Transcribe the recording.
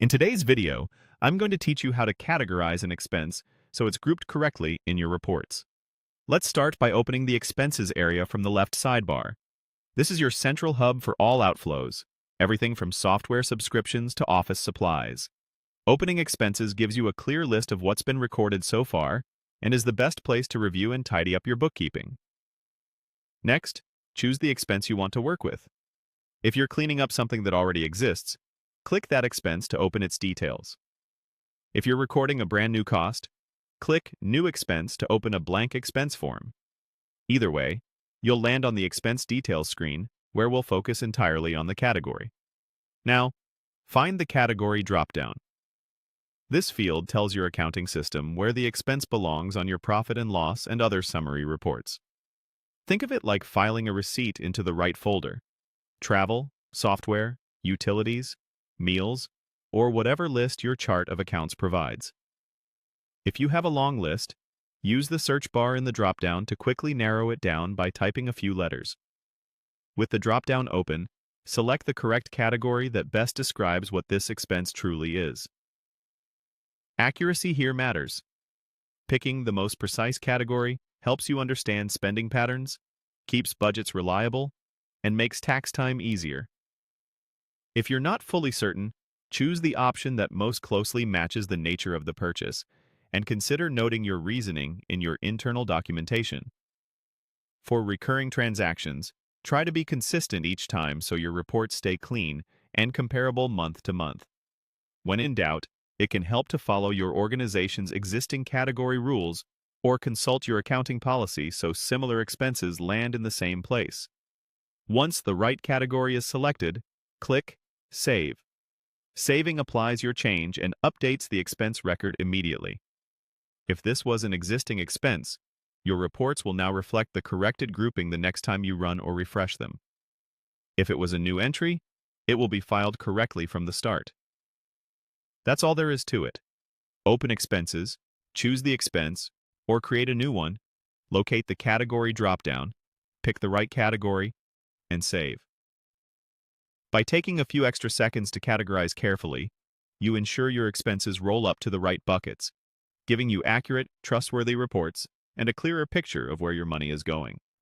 In today's video, I'm going to teach you how to categorize an expense so it's grouped correctly in your reports. Let's start by opening the Expenses area from the left sidebar. This is your central hub for all outflows, everything from software subscriptions to office supplies. Opening Expenses gives you a clear list of what's been recorded so far and is the best place to review and tidy up your bookkeeping. Next, choose the expense you want to work with. If you're cleaning up something that already exists, click that expense to open its details. If you're recording a brand new cost, click New Expense to open a blank expense form. Either way, you'll land on the expense details screen, where we'll focus entirely on the category. Now, find the category dropdown. This field tells your accounting system where the expense belongs on your profit and loss and other summary reports. Think of it like filing a receipt into the right folder: travel, software, utilities, meals, or whatever list your chart of accounts provides. If you have a long list, use the search bar in the dropdown to quickly narrow it down by typing a few letters. With the dropdown open, select the correct category that best describes what this expense truly is. Accuracy here matters. Picking the most precise category helps you understand spending patterns, keeps budgets reliable, and makes tax time easier. If you're not fully certain, choose the option that most closely matches the nature of the purchase, and consider noting your reasoning in your internal documentation. For recurring transactions, try to be consistent each time so your reports stay clean and comparable month to month. When in doubt, it can help to follow your organization's existing category rules or consult your accounting policy so similar expenses land in the same place. Once the right category is selected, click Save. Saving applies your change and updates the expense record immediately. If this was an existing expense, your reports will now reflect the corrected grouping the next time you run or refresh them. If it was a new entry, it will be filed correctly from the start. That's all there is to it. Open Expenses, choose the expense, or create a new one, locate the category dropdown, pick the right category, and save. By taking a few extra seconds to categorize carefully, you ensure your expenses roll up to the right buckets, giving you accurate, trustworthy reports and a clearer picture of where your money is going.